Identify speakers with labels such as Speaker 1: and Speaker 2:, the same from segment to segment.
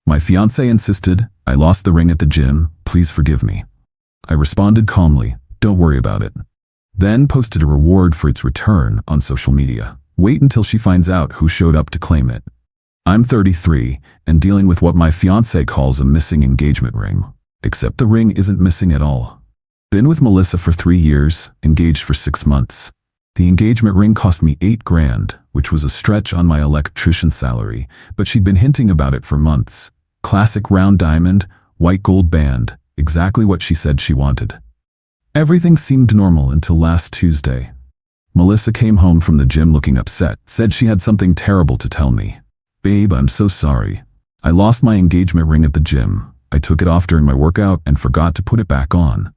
Speaker 1: My fiancé insisted, "I lost the ring at the gym, please forgive me." I responded calmly, "Don't worry about it." Then posted a reward for its return on social media. Wait until she finds out who showed up to claim it. I'm 33 and dealing with what my fiancé calls a missing engagement ring. Except the ring isn't missing at all. Been with Melissa for 3 years, engaged for 6 months. The engagement ring cost me $8,000, which was a stretch on my electrician's salary, but she'd been hinting about it for months. Classic round diamond, white gold band, exactly what she said she wanted. Everything seemed normal until last Tuesday. Melissa came home from the gym looking upset, said she had something terrible to tell me. "Babe, I'm so sorry. I lost my engagement ring at the gym. I took it off during my workout and forgot to put it back on.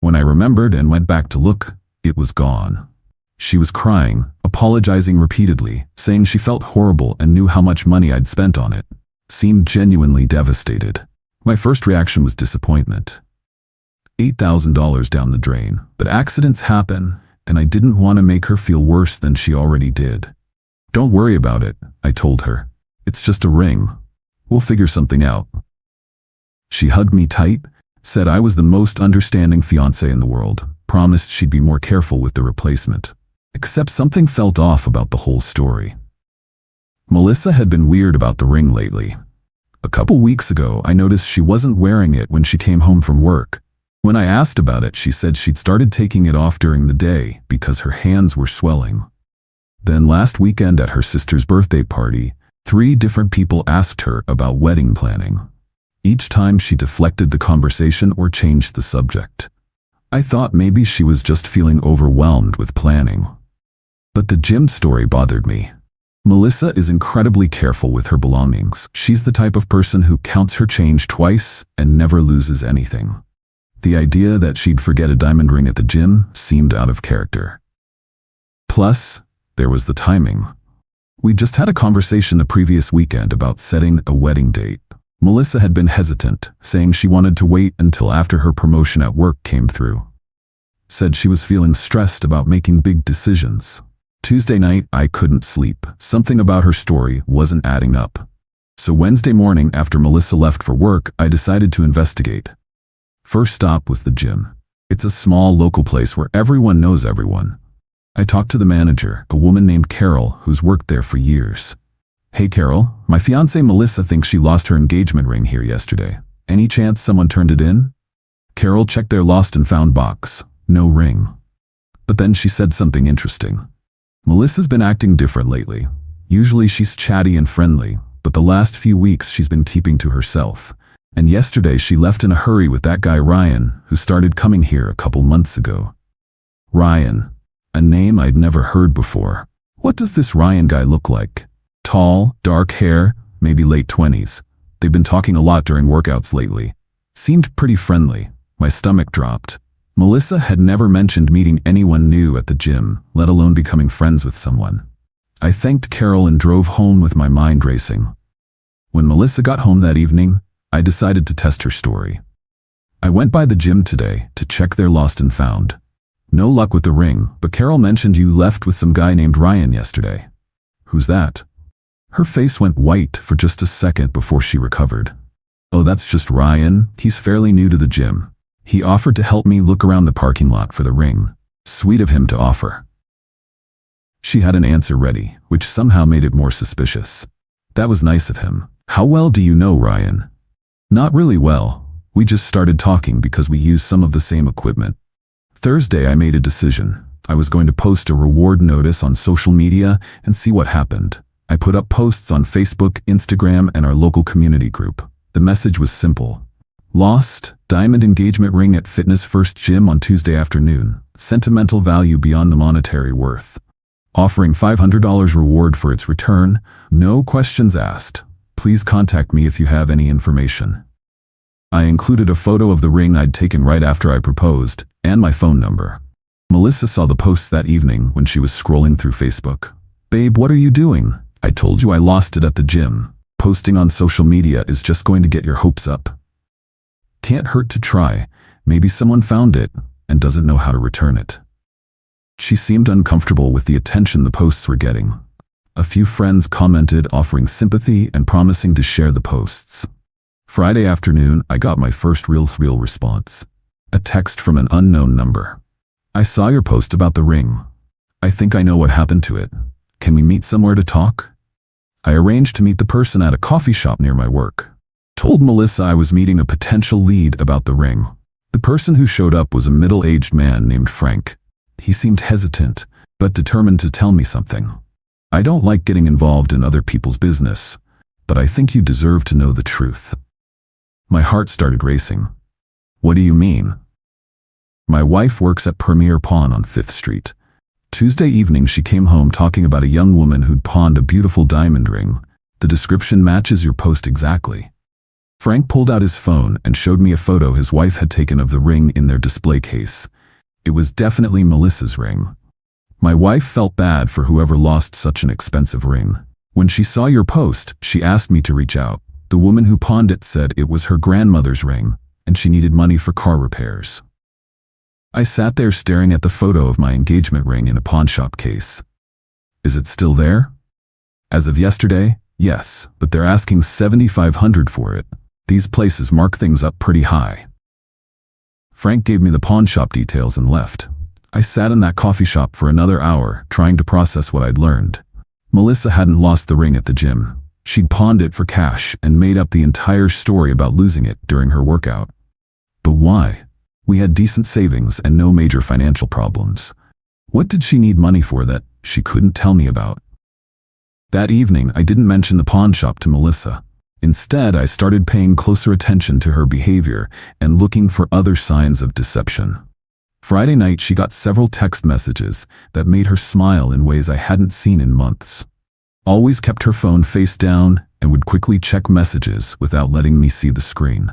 Speaker 1: When I remembered and went back to look, it was gone." She was crying, apologizing repeatedly, saying she felt horrible and knew how much money I'd spent on it. Seemed genuinely devastated. My first reaction was disappointment. $8,000 down the drain, but accidents happen, and I didn't want to make her feel worse than she already did. "Don't worry about it," I told her. "It's just a ring. We'll figure something out." She hugged me tight, said I was the most understanding fiancé in the world, promised she'd be more careful with the replacement. Except something felt off about the whole story. Melissa had been weird about the ring lately. A couple weeks ago, I noticed she wasn't wearing it when she came home from work. When I asked about it, she said she'd started taking it off during the day because her hands were swelling. Then last weekend at her sister's birthday party, 3 different people asked her about wedding planning. Each time she deflected the conversation or changed the subject. I thought maybe she was just feeling overwhelmed with planning. But the gym story bothered me. Melissa is incredibly careful with her belongings. She's the type of person who counts her change twice and never loses anything. The idea that she'd forget a diamond ring at the gym seemed out of character. Plus, there was the timing. We just had a conversation the previous weekend about setting a wedding date. Melissa had been hesitant, saying she wanted to wait until after her promotion at work came through. Said she was feeling stressed about making big decisions. Tuesday night, I couldn't sleep. Something about her story wasn't adding up. So Wednesday morning, after Melissa left for work, I decided to investigate. First stop was the gym. It's a small local place where everyone knows everyone. I talked to the manager, a woman named Carol, who's worked there for years. "Hey Carol, my fiancée Melissa thinks she lost her engagement ring here yesterday. Any chance someone turned it in?" Carol checked their lost and found box. No ring. But then she said something interesting. Melissa's been acting different lately. Usually she's chatty and friendly, but the last few weeks she's been keeping to herself. And yesterday she left in a hurry with that guy Ryan, who started coming here a couple months ago. Ryan. A name I'd never heard before. What does this Ryan guy look like? Tall, dark hair, maybe late 20s. They've been talking a lot during workouts lately. Seemed pretty friendly. My stomach dropped. Melissa had never mentioned meeting anyone new at the gym, let alone becoming friends with someone. I thanked Carol and drove home with my mind racing. When Melissa got home that evening, I decided to test her story. I went by the gym today to check their lost and found. No luck with the ring, but Carol mentioned you left with some guy named Ryan yesterday. Who's that? Her face went white for just a second before she recovered. Oh, that's just Ryan. He's fairly new to the gym. He offered to help me look around the parking lot for the ring. Sweet of him to offer. She had an answer ready, which somehow made it more suspicious. That was nice of him. How well do you know Ryan? Not really well. We just started talking because we use some of the same equipment. Thursday I made a decision. I was going to post a reward notice on social media and see what happened. I put up posts on Facebook, Instagram, and our local community group. The message was simple. Lost, diamond engagement ring at Fitness First Gym on Tuesday afternoon. Sentimental value beyond the monetary worth. Offering $500 reward for its return. No questions asked. Please contact me if you have any information. I included a photo of the ring I'd taken right after I proposed, and my phone number. Melissa saw the posts that evening when she was scrolling through Facebook. "Babe, what are you doing? I told you I lost it at the gym. Posting on social media is just going to get your hopes up. Can't hurt to try. Maybe someone found it and doesn't know how to return it." She seemed uncomfortable with the attention the posts were getting. A few friends commented offering sympathy and promising to share the posts. Friday afternoon, I got my first real response. A text from an unknown number. I saw your post about the ring. I think I know what happened to it. Can we meet somewhere to talk? I arranged to meet the person at a coffee shop near my work. Told Melissa I was meeting a potential lead about the ring. The person who showed up was a middle-aged man named Frank. He seemed hesitant, but determined to tell me something. I don't like getting involved in other people's business, but I think you deserve to know the truth. My heart started racing. What do you mean? My wife works at Premier Pawn on 5th Street. Tuesday evening she came home talking about a young woman who'd pawned a beautiful diamond ring. The description matches your post exactly. Frank pulled out his phone and showed me a photo his wife had taken of the ring in their display case. It was definitely Melissa's ring. My wife felt bad for whoever lost such an expensive ring. When she saw your post, she asked me to reach out. The woman who pawned it said it was her grandmother's ring, and she needed money for car repairs. I sat there staring at the photo of my engagement ring in a pawnshop case. Is it still there? As of yesterday, yes, but they're asking $7,500 for it. These places mark things up pretty high. Frank gave me the pawnshop details and left. I sat in that coffee shop for another hour, trying to process what I'd learned. Melissa hadn't lost the ring at the gym. She'd pawned it for cash and made up the entire story about losing it during her workout. But why? We had decent savings and no major financial problems. What did she need money for that she couldn't tell me about? That evening, I didn't mention the pawn shop to Melissa. Instead, I started paying closer attention to her behavior and looking for other signs of deception. Friday night, she got several text messages that made her smile in ways I hadn't seen in months. Always kept her phone face down and would quickly check messages without letting me see the screen.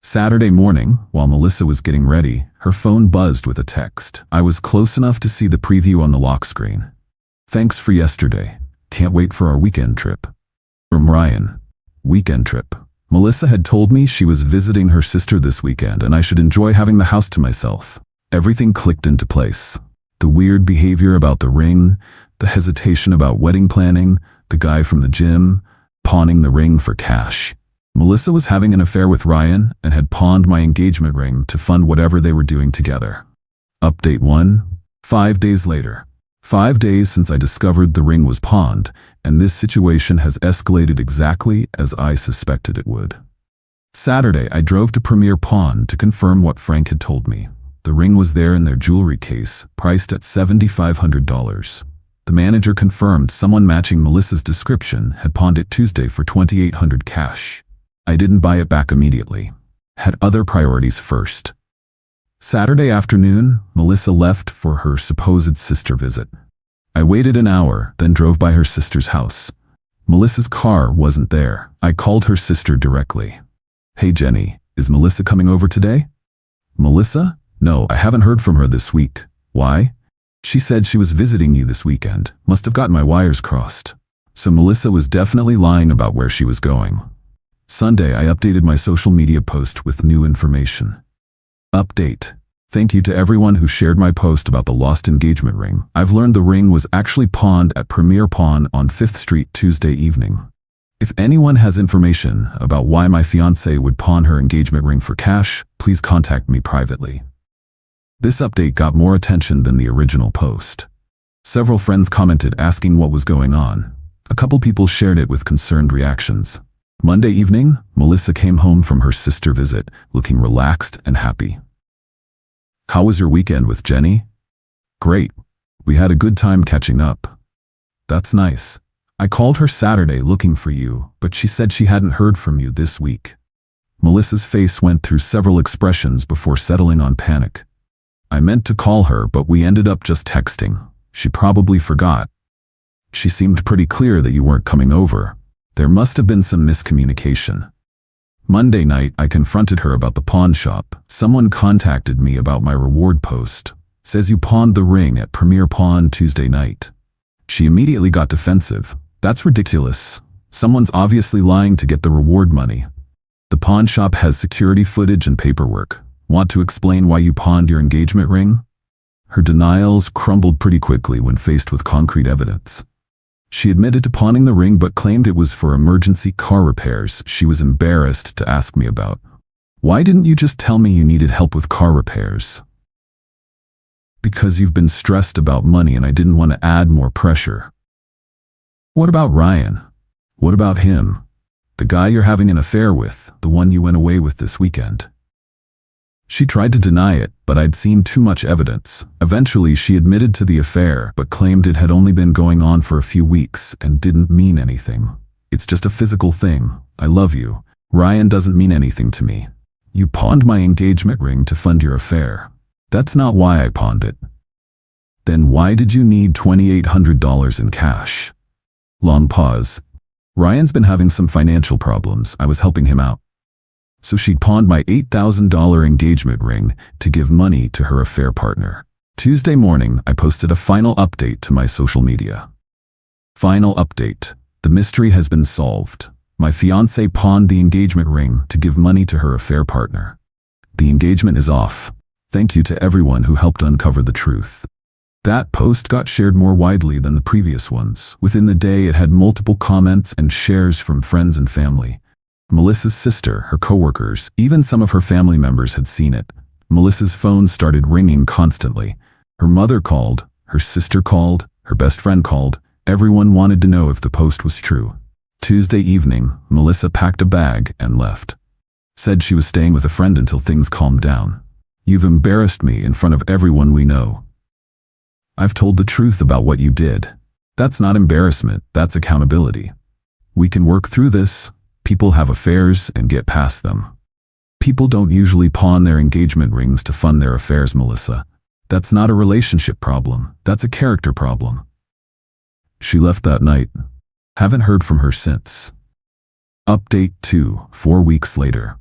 Speaker 1: Saturday morning, while Melissa was getting ready, her phone buzzed with a text. I was close enough to see the preview on the lock screen. Thanks for yesterday. Can't wait for our weekend trip. From Ryan. Weekend trip. Melissa had told me she was visiting her sister this weekend and I should enjoy having the house to myself. Everything clicked into place. The weird behavior about the ring, the hesitation about wedding planning, the guy from the gym, pawning the ring for cash. Melissa was having an affair with Ryan and had pawned my engagement ring to fund whatever they were doing together. Update 1. 5 days later. 5 days since I discovered the ring was pawned, and this situation has escalated exactly as I suspected it would. Saturday, I drove to Premier Pawn to confirm what Frank had told me. The ring was there in their jewelry case, priced at $7,500. The manager confirmed someone matching Melissa's description had pawned it Tuesday for $2,800 cash. I didn't buy it back immediately. Had other priorities first. Saturday afternoon, Melissa left for her supposed sister visit. I waited an hour, then drove by her sister's house. Melissa's car wasn't there. I called her sister directly. Hey Jenny, is Melissa coming over today? Melissa? No, I haven't heard from her this week. Why? She said she was visiting you this weekend. Must have gotten my wires crossed. So Melissa was definitely lying about where she was going. Sunday, I updated my social media post with new information. Update. Thank you to everyone who shared my post about the lost engagement ring. I've learned the ring was actually pawned at Premier Pawn on 5th Street Tuesday evening. If anyone has information about why my fiancée would pawn her engagement ring for cash, please contact me privately. This update got more attention than the original post. Several friends commented asking what was going on. A couple people shared it with concerned reactions. Monday evening, Melissa came home from her sister visit, looking relaxed and happy. How was your weekend with Jenny? Great. We had a good time catching up. That's nice. I called her Saturday looking for you, but she said she hadn't heard from you this week. Melissa's face went through several expressions before settling on panic. I meant to call her, but we ended up just texting. She probably forgot. She seemed pretty clear that you weren't coming over. There must have been some miscommunication. Monday night, I confronted her about the pawn shop. Someone contacted me about my reward post. Says you pawned the ring at Premier Pawn Tuesday night. She immediately got defensive. That's ridiculous. Someone's obviously lying to get the reward money. The pawn shop has security footage and paperwork. Want to explain why you pawned your engagement ring? Her denials crumbled pretty quickly when faced with concrete evidence. She admitted to pawning the ring but claimed it was for emergency car repairs she was embarrassed to ask me about. Why didn't you just tell me you needed help with car repairs? Because you've been stressed about money and I didn't want to add more pressure. What about Ryan? What about him? The guy you're having an affair with, the one you went away with this weekend. She tried to deny it, but I'd seen too much evidence. Eventually, she admitted to the affair, but claimed it had only been going on for a few weeks and didn't mean anything. It's just a physical thing. I love you. Ryan doesn't mean anything to me. You pawned my engagement ring to fund your affair. That's not why I pawned it. Then why did you need $2,800 in cash? Long pause. Ryan's been having some financial problems. I was helping him out. So she pawned my $8,000 engagement ring to give money to her affair partner. Tuesday morning, I posted a final update to my social media. Final update. The mystery has been solved. My fiancée pawned the engagement ring to give money to her affair partner. The engagement is off. Thank you to everyone who helped uncover the truth. That post got shared more widely than the previous ones. Within the day, it had multiple comments and shares from friends and family. Melissa's sister, her coworkers, even some of her family members had seen it. Melissa's phone started ringing constantly. Her mother called, her sister called, her best friend called. Everyone wanted to know if the post was true. Tuesday evening, Melissa packed a bag and left. Said she was staying with a friend until things calmed down. You've embarrassed me in front of everyone we know. I've told the truth about what you did. That's not embarrassment, that's accountability. We can work through this. People have affairs and get past them. People don't usually pawn their engagement rings to fund their affairs, Melissa. That's not a relationship problem, that's a character problem. She left that night. Haven't heard from her since. Update 2, 4 weeks later.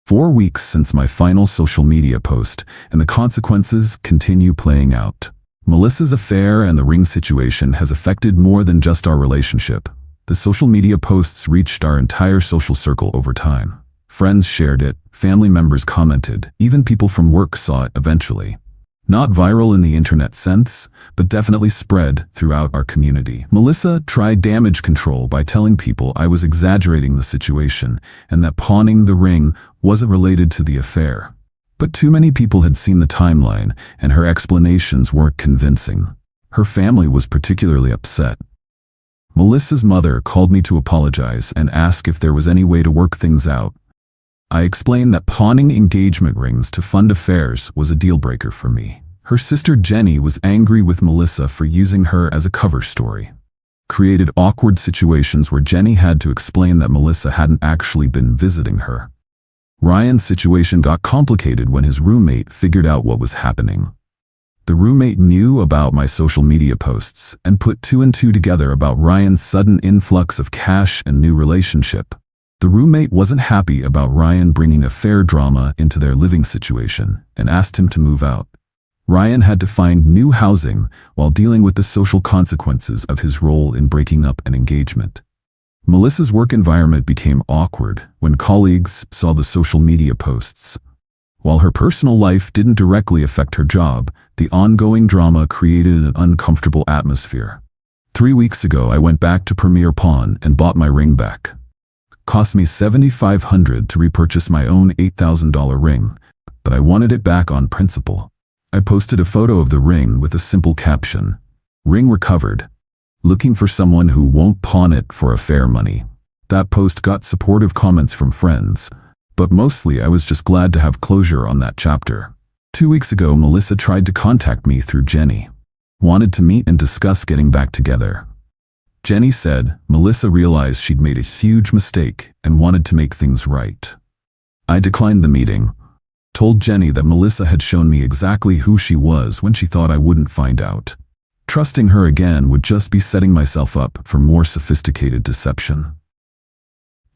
Speaker 1: 4 weeks since my final social media post, and the consequences continue playing out. Melissa's affair and the ring situation has affected more than just our relationship. The social media posts reached our entire social circle over time. Friends shared it, family members commented, even people from work saw it eventually. Not viral in the internet sense, but definitely spread throughout our community. Melissa tried damage control by telling people I was exaggerating the situation and that pawning the ring wasn't related to the affair. But too many people had seen the timeline, and her explanations weren't convincing. Her family was particularly upset. Melissa's mother called me to apologize and ask if there was any way to work things out. I explained that pawning engagement rings to fund affairs was a deal-breaker for me. Her sister Jenny was angry with Melissa for using her as a cover story. Created awkward situations where Jenny had to explain that Melissa hadn't actually been visiting her. Ryan's situation got complicated when his roommate figured out what was happening. The roommate knew about my social media posts and put 2 and 2 together about Ryan's sudden influx of cash and new relationship. The roommate wasn't happy about Ryan bringing affair drama into their living situation and asked him to move out. Ryan had to find new housing while dealing with the social consequences of his role in breaking up an engagement. Melissa's work environment became awkward when colleagues saw the social media posts. While her personal life didn't directly affect her job, the ongoing drama created an uncomfortable atmosphere. 3 weeks ago, I went back to Premier Pawn and bought my ring back. Cost me $7,500 to repurchase my own $8,000 ring, but I wanted it back on principle. I posted a photo of the ring with a simple caption, "Ring recovered. Looking for someone who won't pawn it for affair money." That post got supportive comments from friends, but mostly I was just glad to have closure on that chapter. 2 weeks ago, Melissa tried to contact me through Jenny. Wanted to meet and discuss getting back together. Jenny said Melissa realized she'd made a huge mistake and wanted to make things right. I declined the meeting. Told Jenny that Melissa had shown me exactly who she was when she thought I wouldn't find out. Trusting her again would just be setting myself up for more sophisticated deception.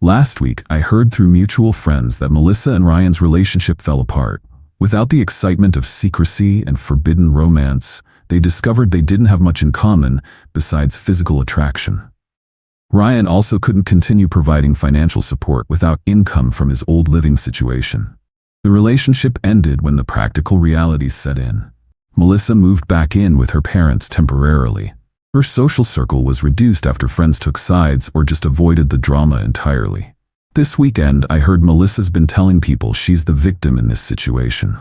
Speaker 1: Last week, I heard through mutual friends that Melissa and Ryan's relationship fell apart. Without the excitement of secrecy and forbidden romance, they discovered they didn't have much in common besides physical attraction. Ryan also couldn't continue providing financial support without income from his old living situation. The relationship ended when the practical realities set in. Melissa moved back in with her parents temporarily. Her social circle was reduced after friends took sides or just avoided the drama entirely. This weekend, I heard Melissa's been telling people she's the victim in this situation.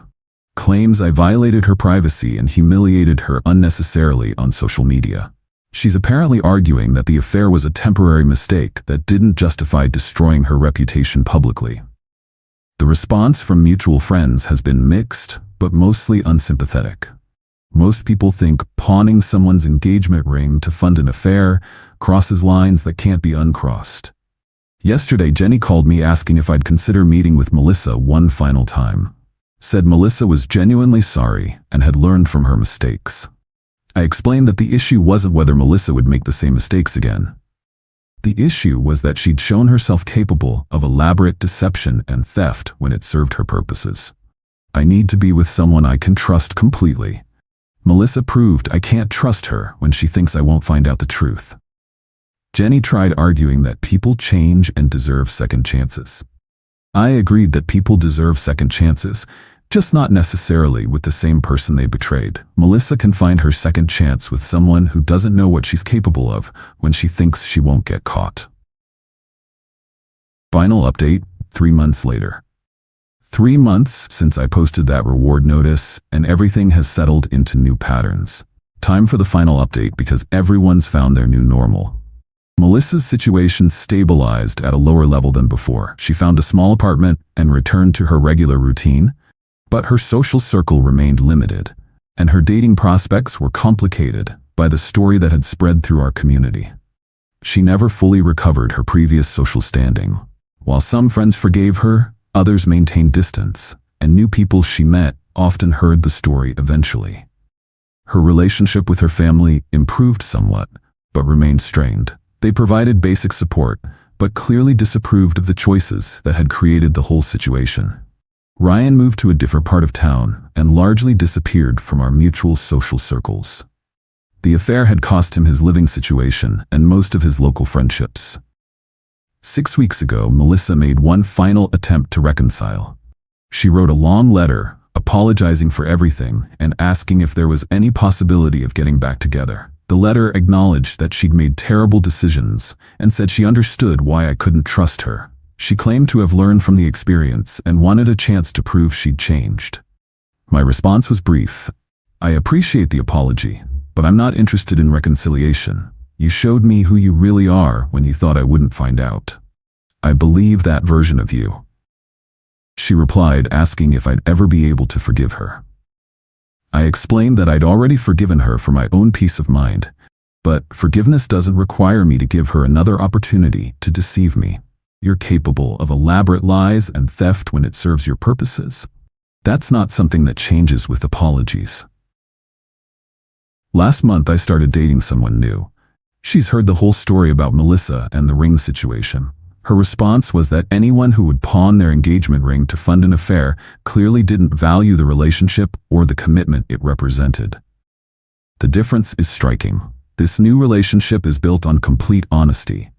Speaker 1: Claims I violated her privacy and humiliated her unnecessarily on social media. She's apparently arguing that the affair was a temporary mistake that didn't justify destroying her reputation publicly. The response from mutual friends has been mixed, but mostly unsympathetic. Most people think pawning someone's engagement ring to fund an affair crosses lines that can't be uncrossed. Yesterday, Jenny called me asking if I'd consider meeting with Melissa one final time. Said Melissa was genuinely sorry and had learned from her mistakes. I explained that the issue wasn't whether Melissa would make the same mistakes again. The issue was that she'd shown herself capable of elaborate deception and theft when it served her purposes. I need to be with someone I can trust completely. Melissa proved I can't trust her when she thinks I won't find out the truth. Jenny tried arguing that people change and deserve second chances. I agreed that people deserve second chances, just not necessarily with the same person they betrayed. Melissa can find her second chance with someone who doesn't know what she's capable of when she thinks she won't get caught. Final update, 3 months later. 3 months since I posted that reward notice, and everything has settled into new patterns. Time for the final update because everyone's found their new normal. Melissa's situation stabilized at a lower level than before. She found a small apartment and returned to her regular routine, but her social circle remained limited, and her dating prospects were complicated by the story that had spread through our community. She never fully recovered her previous social standing. While some friends forgave her, others maintained distance, and new people she met often heard the story eventually. Her relationship with her family improved somewhat, but remained strained. They provided basic support, but clearly disapproved of the choices that had created the whole situation. Ryan moved to a different part of town and largely disappeared from our mutual social circles. The affair had cost him his living situation and most of his local friendships. 6 weeks ago, Melissa made one final attempt to reconcile. She wrote a long letter, apologizing for everything and asking if there was any possibility of getting back together. The letter acknowledged that she'd made terrible decisions and said she understood why I couldn't trust her. She claimed to have learned from the experience and wanted a chance to prove she'd changed. My response was brief. I appreciate the apology, but I'm not interested in reconciliation. You showed me who you really are when you thought I wouldn't find out. I believe that version of you. She replied, asking if I'd ever be able to forgive her. I explained that I'd already forgiven her for my own peace of mind, but forgiveness doesn't require me to give her another opportunity to deceive me. You're capable of elaborate lies and theft when it serves your purposes. That's not something that changes with apologies. Last month, I started dating someone new. She's heard the whole story about Melissa and the ring situation. Her response was that anyone who would pawn their engagement ring to fund an affair clearly didn't value the relationship or the commitment it represented. The difference is striking. This new relationship is built on complete honesty.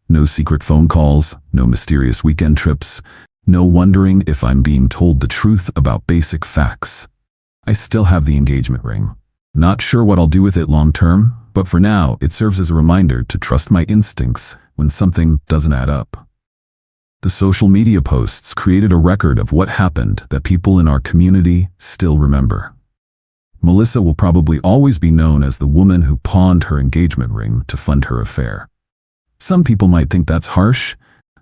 Speaker 1: No secret phone calls, no mysterious weekend trips, no wondering if I'm being told the truth about basic facts. I still have the engagement ring. Not sure what I'll do with it long term, but for now, it serves as a reminder to trust my instincts when something doesn't add up. The social media posts created a record of what happened that people in our community still remember. Melissa will probably always be known as the woman who pawned her engagement ring to fund her affair. Some people might think that's harsh,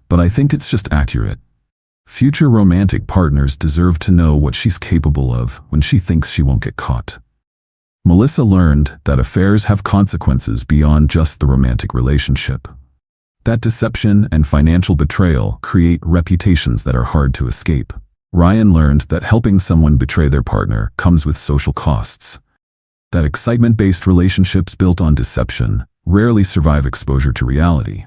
Speaker 1: but I think it's just accurate. Future romantic partners deserve to know what she's capable of when she thinks she won't get caught. Melissa learned that affairs have consequences beyond just the romantic relationship. That deception and financial betrayal create reputations that are hard to escape. Ryan learned that helping someone betray their partner comes with social costs. That excitement-based relationships built on deception rarely survive exposure to reality.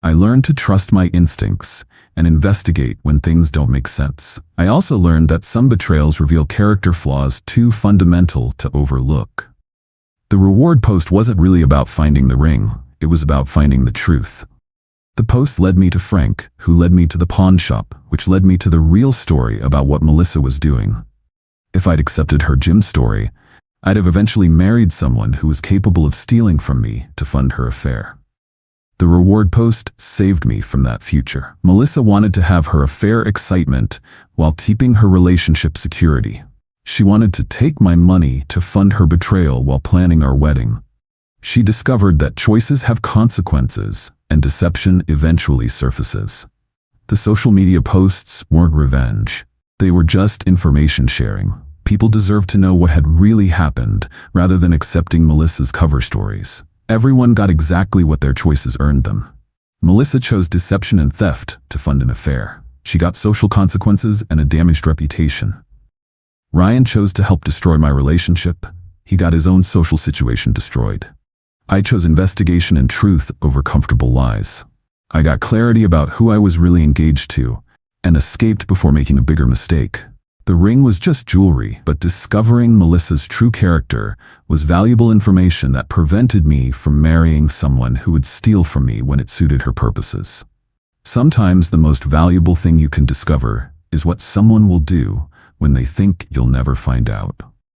Speaker 1: I learned to trust my instincts and investigate when things don't make sense. I also learned that some betrayals reveal character flaws too fundamental to overlook. The reward post wasn't really about finding the ring, it was about finding the truth. The post led me to Frank, who led me to the pawn shop, which led me to the real story about what Melissa was doing. If I'd accepted her gym story, I'd have eventually married someone who was capable of stealing from me to fund her affair. The reward post saved me from that future. Melissa wanted to have her affair excitement while keeping her relationship security. She wanted to take my money to fund her betrayal while planning our wedding. She discovered that choices have consequences and deception eventually surfaces. The social media posts weren't revenge. They were just information sharing. People deserved to know what had really happened rather than accepting Melissa's cover stories. Everyone got exactly what their choices earned them. Melissa chose deception and theft to fund an affair. She got social consequences and a damaged reputation. Ryan chose to help destroy my relationship. He got his own social situation destroyed. I chose investigation and truth over comfortable lies. I got clarity about who I was really engaged to and escaped before making a bigger mistake. The ring was just jewelry, but discovering Melissa's true character was valuable information that prevented me from marrying someone who would steal from me when it suited her purposes. Sometimes the most valuable thing you can discover is what someone will do when they think you'll never find out.